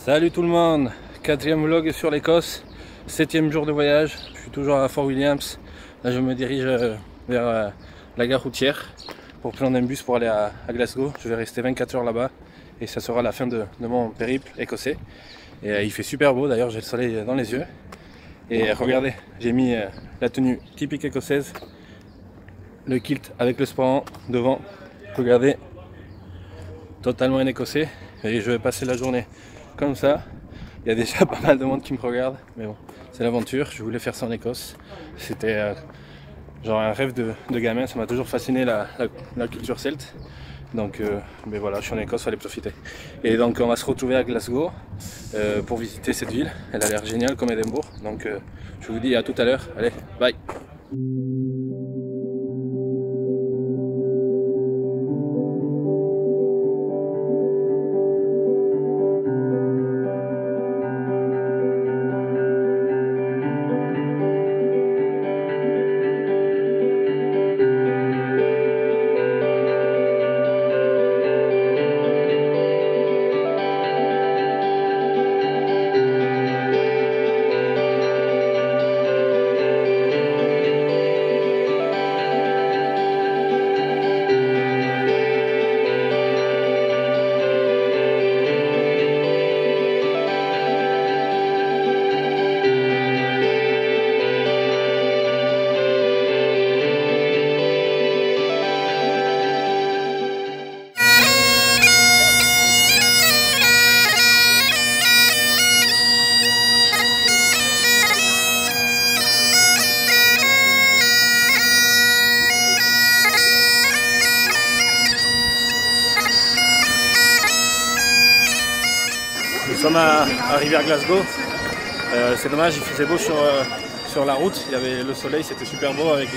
Salut tout le monde, 4e vlog sur l'Écosse, 7e jour de voyage, je suis toujours à Fort Williams. Là je me dirige vers la gare routière pour prendre un bus pour aller à Glasgow. Je vais rester 24 heures là-bas et ça sera la fin de mon périple écossais. Et il fait super beau, d'ailleurs j'ai le soleil dans les yeux. Et regardez, j'ai mis la tenue typique écossaise, le kilt avec le sporran devant, regardez, totalement un écossais. Et je vais passer la journée comme ça. Il y a déjà pas mal de monde qui me regarde, mais bon, c'est l'aventure. Je voulais faire ça en Écosse. C'était genre un rêve de gamin. Ça m'a toujours fasciné la culture celte. Donc, mais voilà, je suis en Écosse, fallait profiter. Et donc, on va se retrouver à Glasgow pour visiter cette ville. Elle a l'air géniale comme Édimbourg. Donc, je vous dis à tout à l'heure. Allez, bye. Nous sommes arrivés à Glasgow. C'est dommage, il faisait beau sur la route. Il y avait le soleil, c'était super beau avec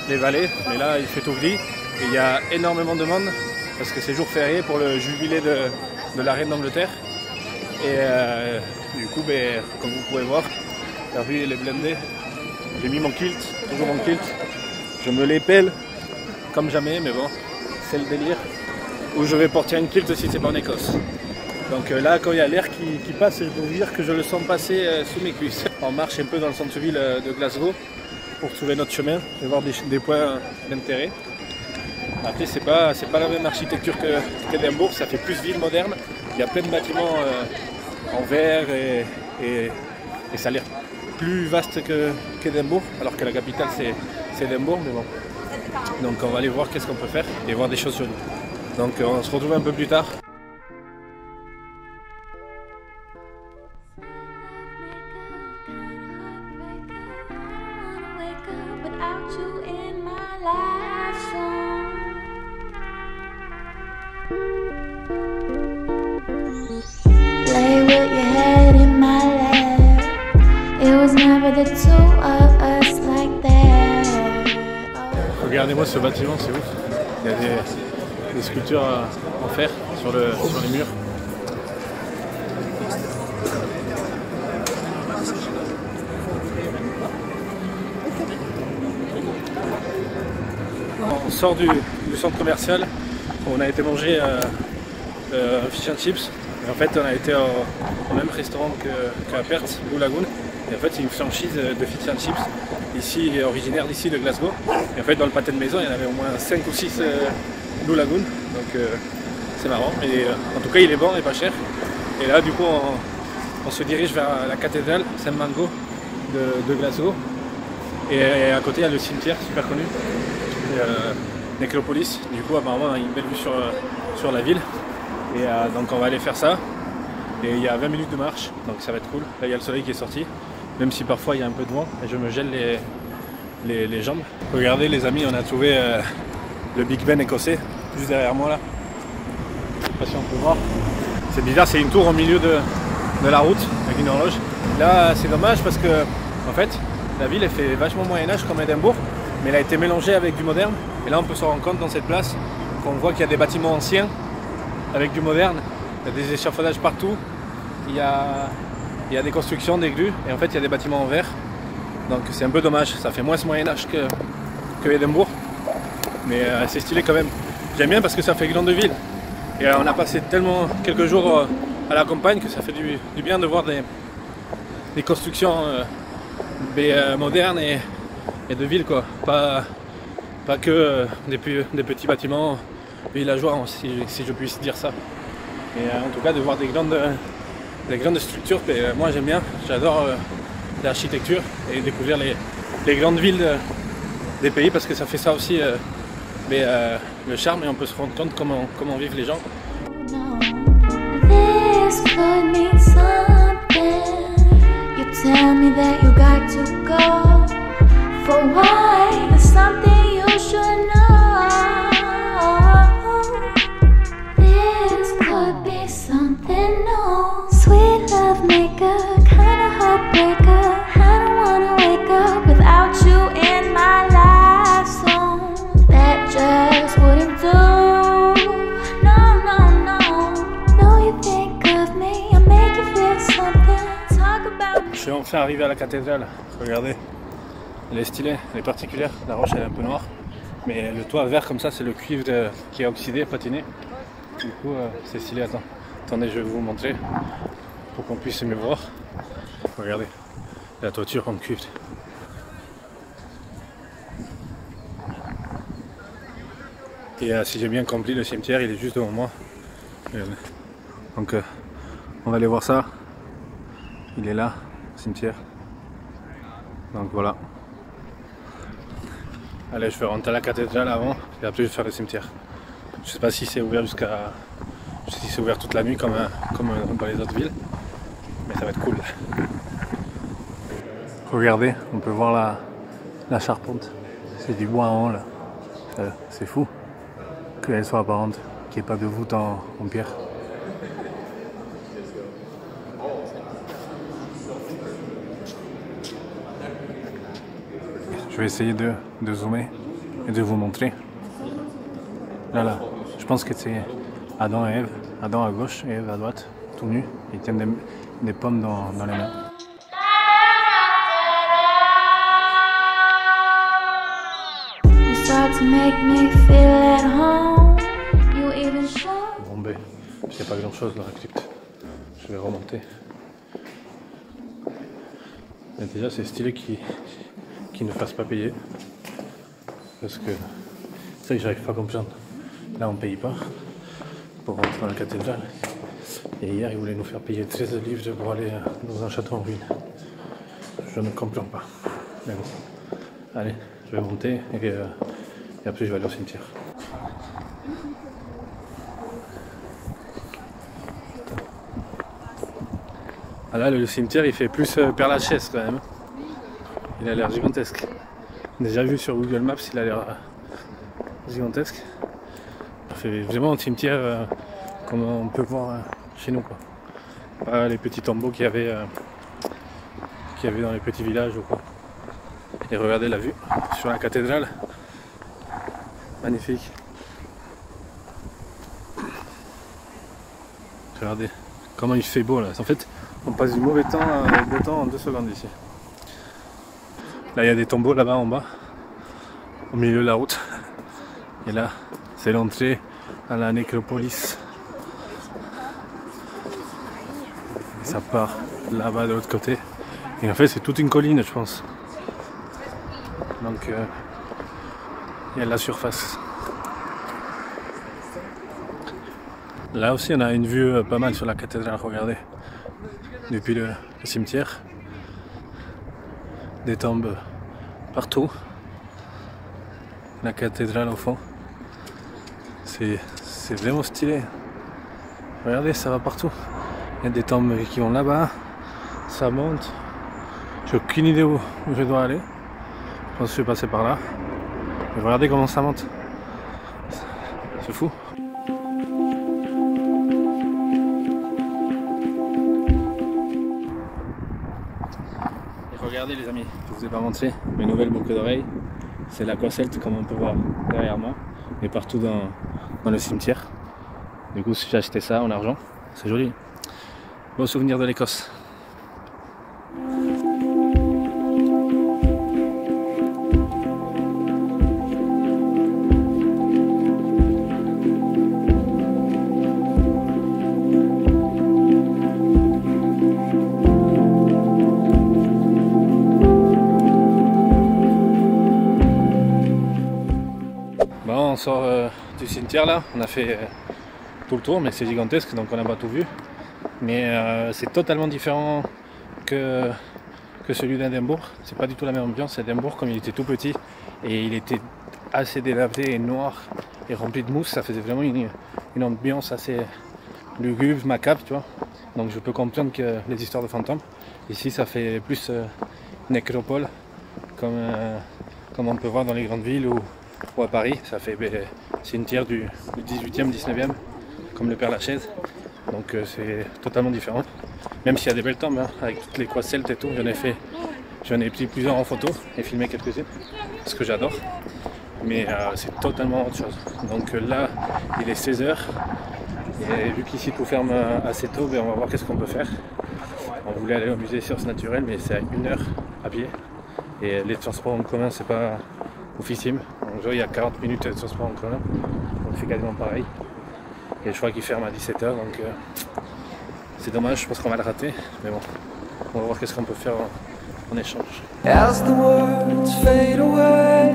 les vallées. Mais là, il fait tout gris. Et il y a énormément de monde parce que c'est jour férié pour le jubilé de la reine d'Angleterre. Et du coup, comme vous pouvez voir, la rue elle est blindée. J'ai mis mon kilt, toujours mon kilt. Je me l'épelle comme jamais, mais bon, c'est le délire. Où je vais porter un kilt si c'est pas en Écosse. Donc là, quand il y a l'air qui passe, je peux vous dire que je le sens passer sous mes cuisses. On marche un peu dans le centre-ville de Glasgow pour trouver notre chemin et voir des points d'intérêt. Après, c'est pas la même architecture qu'Édimbourg, ça fait plus ville moderne. Il y a plein de bâtiments en verre et ça a l'air plus vaste qu'Édimbourg, alors que la capitale c'est Édimbourg, mais bon. Donc on va aller voir qu'est-ce qu'on peut faire et voir des choses jolies. Donc on se retrouve un peu plus tard. Lay with your head in my lap. It was never the two of us like that. Regardez-moi ce bâtiment, c'est ouf. Il y a des sculptures en fer sur les murs. On sort du centre commercial. On a été manger fish and chips. Et en fait, on a été au même restaurant qu'à Perth, Blue Lagoon. Et en fait, c'est une franchise de fish and chips, ici, originaire d'ici de Glasgow. Et en fait, dans le pâté de maison, il y en avait au moins 5 ou 6 Blue Lagoon. Donc, c'est marrant. Mais en tout cas, il est bon et pas cher. Et là, du coup, on se dirige vers la cathédrale Saint-Mango de Glasgow. Et à côté, il y a le cimetière super connu, Necropolis. Du coup, apparemment, il y a une belle vue sur la ville. Et donc on va aller faire ça. Et il y a 20 minutes de marche, donc ça va être cool. Là il y a le soleil qui est sorti, même si parfois il y a un peu de vent et je me gèle les jambes. Regardez les amis, on a trouvé le Big Ben écossais, juste derrière moi là. Je sais pas si on peut voir. C'est bizarre, c'est une tour au milieu de la route avec une horloge. Là c'est dommage parce que en fait la ville elle fait vachement Moyen-Âge comme Édimbourg, mais elle a été mélangée avec du moderne. Et là on peut se rendre compte dans cette place qu'on voit qu'il y a des bâtiments anciens avec du moderne, il y a des échafaudages partout, il y a des constructions, des grues, et en fait il y a des bâtiments en verre. Donc c'est un peu dommage, ça fait moins ce Moyen-Âge que Édimbourg. Mais c'est stylé quand même. J'aime bien parce que ça fait grande ville. Et on a passé tellement quelques jours à la campagne que ça fait du bien de voir des constructions modernes et de villes, quoi. Pas que des petits bâtiments villageois, si je puis dire ça. Et en tout cas de voir des grandes structures, moi j'aime bien, j'adore l'architecture et découvrir les grandes villes des pays, parce que ça fait ça aussi le charme, et on peut se rendre compte comment vivent les gens. This could mean something. You tell me that you got to go. For why? There's something you should know. This could be something new. Sweet love maker, kind of heartbreaker. I don't wanna wake up without you in my life. So that just wouldn't do. Je suis enfin arrivé à la cathédrale, regardez, elle est stylée, elle est particulière, la roche elle est un peu noire, mais le toit vert comme ça c'est le cuivre qui est oxydé, patiné, du coup c'est stylé. Attendez, je vais vous montrer pour qu'on puisse mieux voir. Regardez, la toiture en cuivre. Et si j'ai bien compris, le cimetière il est juste devant moi. Donc on va aller voir ça, il est là. Cimetière. Donc voilà. Allez, je vais rentrer à la cathédrale avant et après je vais faire le cimetière. Je sais pas si c'est ouvert si c'est ouvert toute la nuit comme dans les autres villes, mais ça va être cool. Regardez, on peut voir la charpente. C'est du bois en haut là. C'est fou qu'elle soit apparente, qu'il n'y ait pas de voûte en pierre. Je vais essayer de zoomer et de vous montrer. Là, je pense que c'est Adam et Ève. Adam à gauche et Ève à droite, tout nus. Ils tiennent des pommes dans les mains. Bon ben, il n'y a pas grand chose dans la crypte. Je vais remonter. Et déjà c'est stylé qu'ils ne fassent pas payer, parce que c'est ça que j'arrive pas à comprendre. Là on paye pas pour rentrer dans la cathédrale, et hier ils voulaient nous faire payer 13 livres pour aller dans un château en ruine. Je ne comprends pas, mais bon, allez, je vais monter et après je vais aller au cimetière. Ah là le cimetière il fait plus Père Lachaise quand même. Il a l'air gigantesque. Déjà vu sur Google Maps, il a l'air gigantesque. Ça fait vraiment un cimetière comme on peut voir chez nous, quoi. Pas les petits tombeaux qu'il y avait dans les petits villages ou quoi. Et regardez la vue sur la cathédrale. Magnifique. Regardez comment il fait beau là. En fait, on passe du mauvais temps au beau temps en 2 secondes ici. Là il y a des tombeaux là-bas en bas, au milieu de la route. Et là, c'est l'entrée à la nécropolis. Et ça part là-bas de l'autre côté. Et en fait c'est toute une colline je pense. Donc il y a de la surface. Là aussi on a une vue pas mal sur la cathédrale, regardez. Depuis le cimetière. Des tombes partout. La cathédrale au fond. C'est vraiment stylé. Regardez, ça va partout. Il y a des tombes qui vont là-bas. Ça monte. J'ai aucune idée où je dois aller. Je pense que je vais passer par là. Mais regardez comment ça monte. C'est fou. Regardez les amis, je vous ai pas montré mes nouvelles boucles d'oreilles. C'est l'Aquacelt comme on peut voir derrière moi, et partout dans le cimetière. Du coup j'ai acheté ça en argent, c'est joli. Bon souvenir de l'Écosse. sort du cimetière là, on a fait tout le tour, mais c'est gigantesque donc on n'a pas tout vu. Mais c'est totalement différent que celui d'Édimbourg. C'est pas du tout la même ambiance. Édimbourg, comme il était tout petit et il était assez délavé et noir et rempli de mousse, ça faisait vraiment une ambiance assez lugubre, macabre, tu vois. Donc je peux comprendre que les histoires de fantômes. Ici ça fait plus nécropole, comme on peut voir dans les grandes villes ou à Paris. Ça fait cimetière du 18e, 19e, comme le Père Lachaise. Donc c'est totalement différent. Même s'il y a des belles tombes, hein, avec toutes les croix celtes et tout, j'en ai pris plusieurs en photo et filmé quelques-unes, ce que j'adore. Mais c'est totalement autre chose. Donc là, il est 16h. Et vu qu'ici tout ferme assez tôt, on va voir qu'est-ce qu'on peut faire. On voulait aller au musée des sciences naturelles, mais c'est à 1 heure à pied. Et les transports en commun, c'est pas oufissime. En gros, il y a 40 minutes de transport en commun. Donc c'est quasiment pareil. Et je crois qu'il ferme à 17h, donc c'est dommage, je pense qu'on va le rater. Mais bon, on va voir qu'est-ce qu'on peut faire en échange. As the words fade away,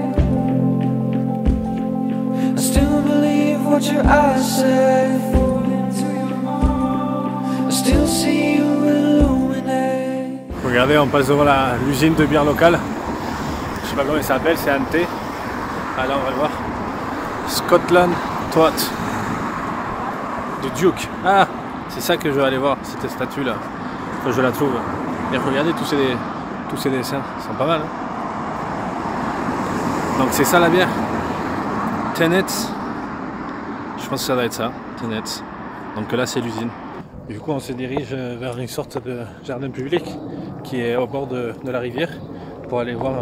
I still believe what your eyes say. I still see you illuminate. Regardez, on passe devant l'usine de bière locale. Je sais pas comment elle s'appelle, c'est Ante. Alors on va le voir. Scotland Throat de Duke. Ah, c'est ça que je veux aller voir, cette statue là. Faut que je la trouve. Et regardez tous ces dessins, ils sont pas mal. Hein, donc c'est ça la bière. Tennent's. Je pense que ça doit être ça, Tennent's. Donc là c'est l'usine. Du coup on se dirige vers une sorte de jardin public qui est au bord de la rivière pour aller voir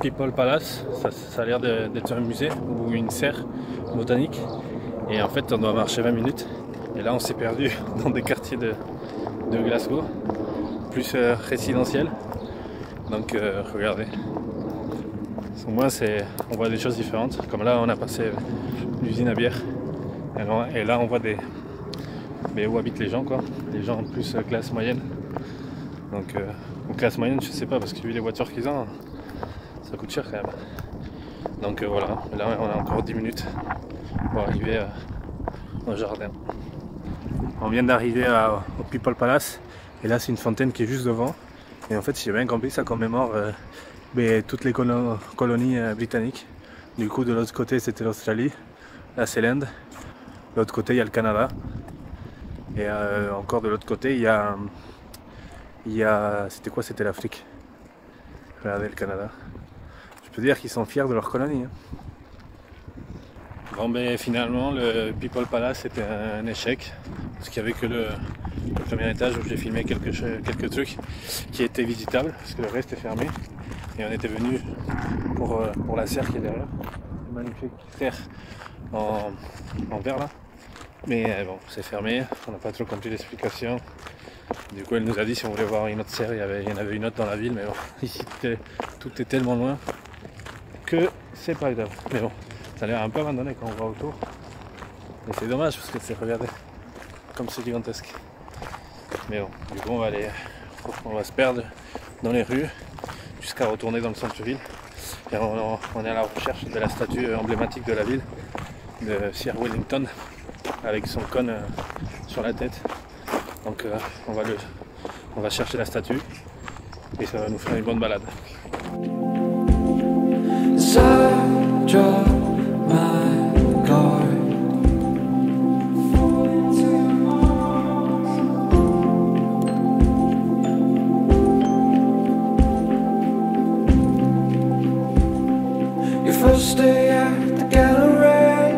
People Palace. Ça a l'air d'être un musée ou une serre botanique. Et en fait on doit marcher 20 minutes. Et là on s'est perdu dans des quartiers de Glasgow, plus résidentiels. Donc regardez. Au moins on voit des choses différentes. Comme là on a passé l'usine à bière. Et là on voit où habitent les gens quoi. Les gens plus classe moyenne. Donc classe moyenne je sais pas parce que vu les voitures qu'ils ont, ça coûte cher quand même. Donc voilà, là on a encore 10 minutes pour arriver au jardin. On vient d'arriver au People Palace et là c'est une fontaine qui est juste devant. Et en fait si j'ai bien compris ça commémore toutes les colonies britanniques. Du coup de l'autre côté c'était l'Australie, là c'est l'Inde, de l'autre côté il y a le Canada. Et encore de l'autre côté il y a c'était quoi, c'était l'Afrique. Regardez le Canada. Je peux dire qu'ils sont fiers de leur colonie. Hein. Bon ben finalement le People Palace c'était un échec. Parce qu'il n'y avait que le premier étage où j'ai filmé quelques trucs qui étaient visitables. Parce que le reste est fermé. Et on était venu pour la serre qui est derrière. Une magnifique serre en verre là. Mais bon, c'est fermé, on n'a pas trop compris l'explication. Du coup, elle nous a dit si on voulait voir une autre serre, il y en avait une autre dans la ville, mais bon, ici tout est tellement loin que c'est pas grave. Mais bon, ça a l'air un peu abandonné quand on voit autour. Mais c'est dommage parce que c'est, regardez, comme c'est gigantesque. Mais bon, du coup, on va se perdre dans les rues jusqu'à retourner dans le centre-ville. Et on est à la recherche de la statue emblématique de la ville, de Sir Wellington, avec son cône sur la tête. Donc on va chercher la statue et ça va nous faire une bonne balade. First day at the gallery,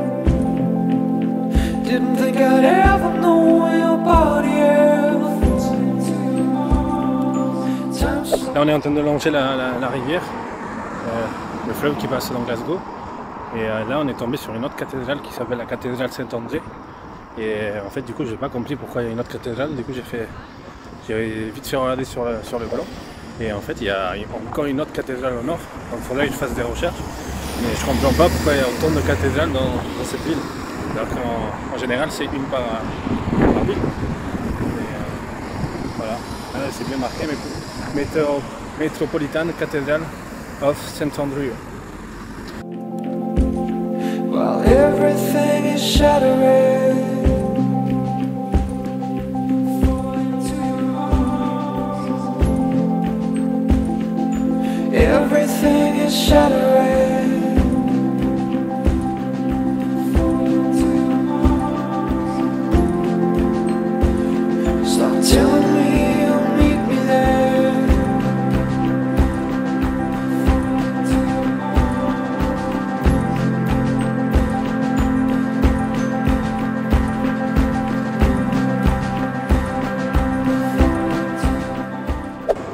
didn't think I'd ever know your body else. Là on est en train de longer la rivière, le fleuve qui passe dans Glasgow. Et là on est tombé sur une autre cathédrale qui s'appelle la cathédrale Saint-André. Et en fait du coup j'ai pas compris pourquoi il y a une autre cathédrale. Du coup j'ai vite fait regarder sur le ballon. Et en fait il y a encore une autre cathédrale au nord. Donc il faudrait que je fasse des recherches. Mais je comprends pas pourquoi il y a autant de cathédrales dans cette ville. Alors qu'en général c'est une par ville. Et voilà, là c'est bien marqué, mais Metropolitan Cathedral of St. Andrew. While Everything is shattering. Everything is shattering. Stop telling me you'll meet me there.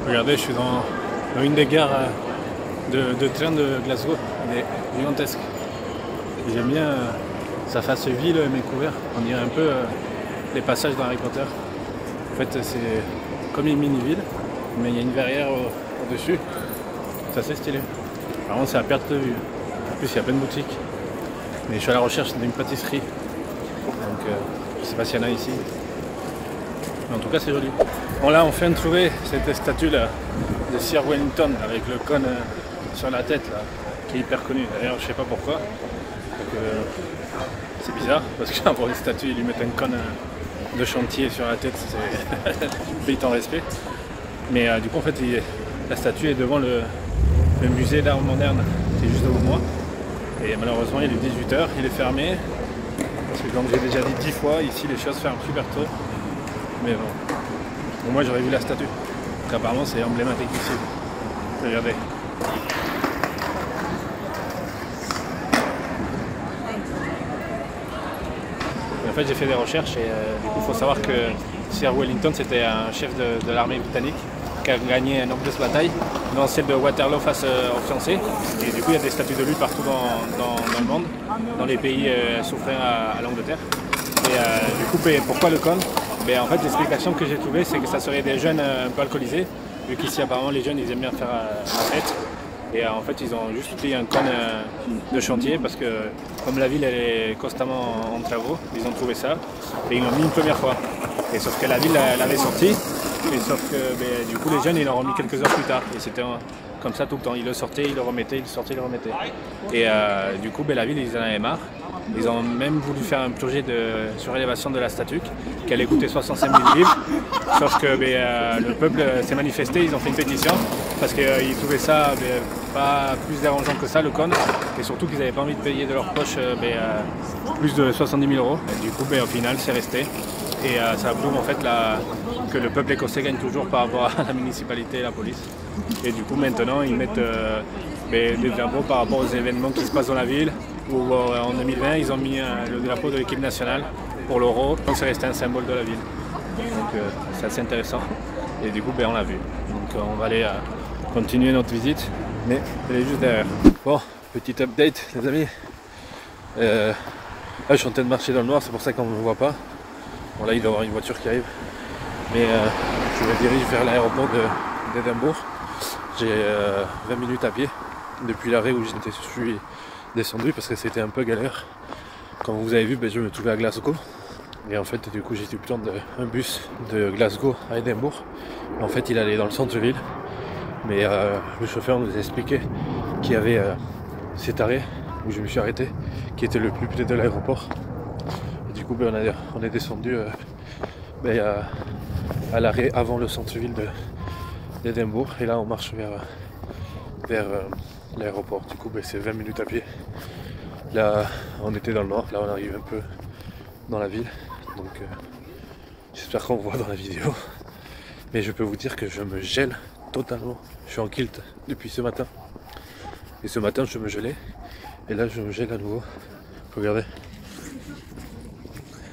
Regardez, je suis dans une des gares de train de Glasgow, elle est gigantesque. J'aime bien sa face ville mais couvert, on dirait un peu les passages dans Harry Potter. En fait c'est comme une mini-ville, mais il y a une verrière au-dessus, c'est assez stylé. Par contre c'est à perte de vue, en plus il y a plein de boutiques. Mais je suis à la recherche d'une pâtisserie, donc je sais pas s'il y en a ici. Mais en tout cas c'est joli. Bon là on vient de trouver cette statue là de Sir Wellington avec le cône sur la tête là, qui est hyper connu. D'ailleurs je sais pas pourquoi. C'est bizarre parce que pour les statues ils lui mettent un cône de chantier sur la tête, c'est payé en respect. Mais du coup en fait la statue est devant le musée d'art moderne qui est juste devant moi. Et malheureusement il est 18h, il est fermé. Parce que comme j'ai déjà dit 10 fois, ici les choses ferment super tôt. Mais bon. Moi j'aurais vu la statue. Donc apparemment c'est emblématique ici. Regardez. Et en fait j'ai fait des recherches et du coup il faut savoir que Sir Wellington c'était un chef de l'armée britannique qui a gagné une nombreuse bataille, dont celle de Waterloo face aux Français. Et du coup il y a des statues de lui partout dans le monde, dans les pays souffrant à l'Angleterre. Et du coup pourquoi le cône? Ben, en fait l'explication que j'ai trouvée c'est que ça serait des jeunes un peu alcoolisés, vu qu'ici apparemment les jeunes ils aiment bien faire la fête. Et en fait ils ont juste pris un cône de chantier parce que comme la ville elle est constamment en travaux, ils ont trouvé ça et ils l'ont mis une première fois. Et sauf que la ville elle avait sorti, et sauf que ben, du coup les jeunes ils l'ont remis quelques heures plus tard. Et c'était comme ça tout le temps, ils le sortaient, ils le remettaient, ils le sortaient, ils le remettaient. Et du coup ben, la ville ils en avaient marre. Ils ont même voulu faire un projet de surélévation de la statue qui allait coûter 65 000 livres. Sauf que le peuple s'est manifesté, ils ont fait une pétition parce qu'ils trouvaient ça pas plus dérangeant que ça, le cône. Et surtout qu'ils n'avaient pas envie de payer de leur poche plus de 70 000 euros. Et du coup, au final, c'est resté. Et ça prouve en fait que le peuple écossais gagne toujours par rapport à la municipalité et la police. Et du coup, maintenant, ils mettent des drapeaux par rapport aux événements qui se passent dans la ville. Où en 2020 ils ont mis le drapeau de l'équipe nationale pour l'Euro, donc c'est resté un symbole de la ville. Donc c'est assez intéressant et du coup on l'a vu. Donc on va aller continuer notre visite, mais elle est juste derrière. Bon, petit update les amis. Là je suis en train de marcher dans le noir, c'est pour ça qu'on ne me voit pas. Bon là il doit y avoir une voiture qui arrive. Mais je me dirige vers l'aéroport d'Édimbourg. J'ai 20 minutes à pied depuis l'arrêt où je suis descendu parce que c'était un peu galère. Comme vous avez vu, je me trouvais à Glasgow et en fait du coup j'ai dû prendre un bus de Glasgow à Édimbourg. En fait il allait dans le centre-ville, mais le chauffeur nous a expliqué qu'il y avait cet arrêt où je me suis arrêté qui était le plus près de l'aéroport. Et du coup on est descendu à l'arrêt avant le centre-ville d'Édimbourg et là on marche vers l'aéroport. Du coup c'est 20 minutes à pied. Là on était dans le nord, là on arrive un peu dans la ville, donc j'espère qu'on voit dans la vidéo. Mais je peux vous dire que je me gèle totalement. Je suis en kilt depuis ce matin et ce matin je me gelais et là je me gèle à nouveau. Regardez,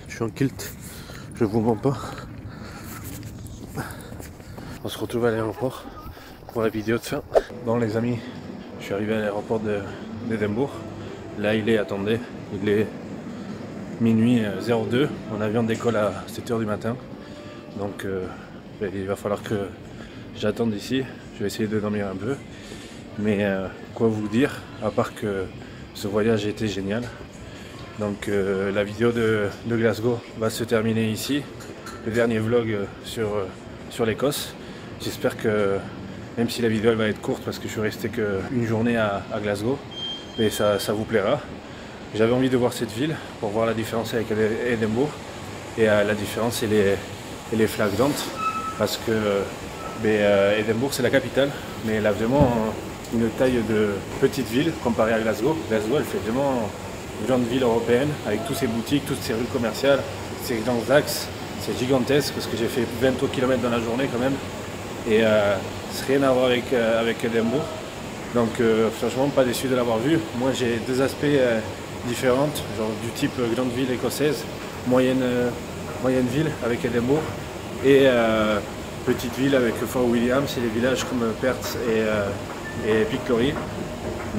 je suis en kilt, je vous mens pas. On se retrouve à l'aéroport pour la vidéo de fin. Bon les amis, je suis arrivé à l'aéroport d'Édimbourg. Là il est, attendez, il est minuit 02. Mon avion décolle à 7h du matin. Donc il va falloir que j'attende ici. Je vais essayer de dormir un peu. Mais quoi vous dire, à part que ce voyage était génial. Donc la vidéo de Glasgow va se terminer ici. Le dernier vlog sur l'Écosse. J'espère que, même si la vidéo elle va être courte parce que je suis resté qu'une journée à Glasgow, mais ça vous plaira. J'avais envie de voir cette ville pour voir la différence avec Édimbourg. Et la différence, elle est flagrante parce que Édimbourg, c'est la capitale, mais elle a vraiment une taille de petite ville comparée à Glasgow. Glasgow, elle fait vraiment une grande ville européenne avec toutes ses boutiques, toutes ses rues commerciales, ses grands axes. C'est gigantesque parce que j'ai fait 20 km dans la journée quand même. Et c'est rien à voir avec Édimbourg. Donc franchement, pas déçu de l'avoir vu. Moi, j'ai deux aspects différents, genre du type grande ville écossaise, moyenne ville avec Édimbourg et petite ville avec Fort William, c'est les villages comme Perth et Pictory.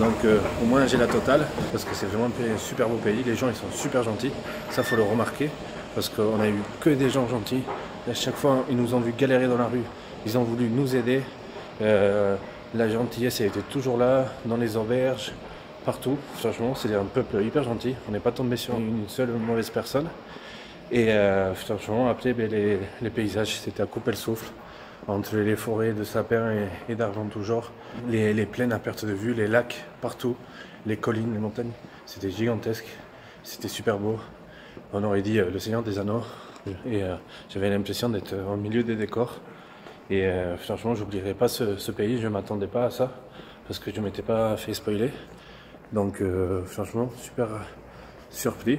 Donc au moins j'ai la totale parce que c'est vraiment un super beau pays, les gens ils sont super gentils, ça faut le remarquer parce qu'on a eu que des gens gentils. À chaque fois ils nous ont vu galérer dans la rue, ils ont voulu nous aider. La gentillesse elle était toujours là, dans les auberges, partout. Franchement c'est un peuple hyper gentil, on n'est pas tombé sur une seule mauvaise personne. Et franchement après les paysages c'était à couper le souffle. Entre les forêts de sapins et d'arbres en tout genre, les plaines à perte de vue, les lacs partout, les collines, les montagnes, c'était gigantesque, c'était super beau. On aurait dit le Seigneur des Anneaux et j'avais l'impression d'être au milieu des décors. Et franchement, j'oublierai pas ce pays, je ne m'attendais pas à ça parce que je ne m'étais pas fait spoiler. Donc franchement, super surpris.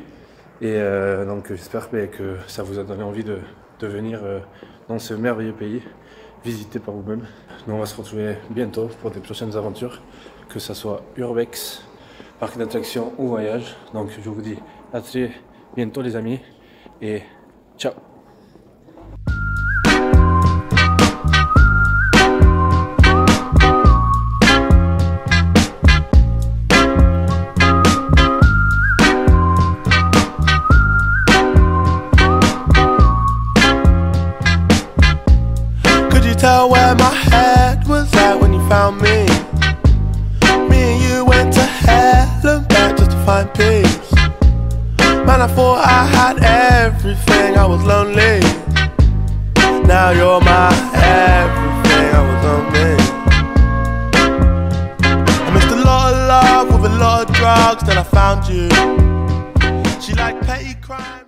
Et donc j'espère que ça vous a donné envie de venir dans ce merveilleux pays. Visitez par vous-même. Nous on va se retrouver bientôt pour des prochaines aventures, que ce soit urbex, parc d'attractions ou voyage. Donc je vous dis à très bientôt les amis et ciao. Tell where my head was at when you found me. Me and you went to hell and back just to find peace. Man, I thought I had everything, I was lonely. Now you're my everything, I was lonely. I missed a lot of love with a lot of drugs, then I found you. She liked petty crime.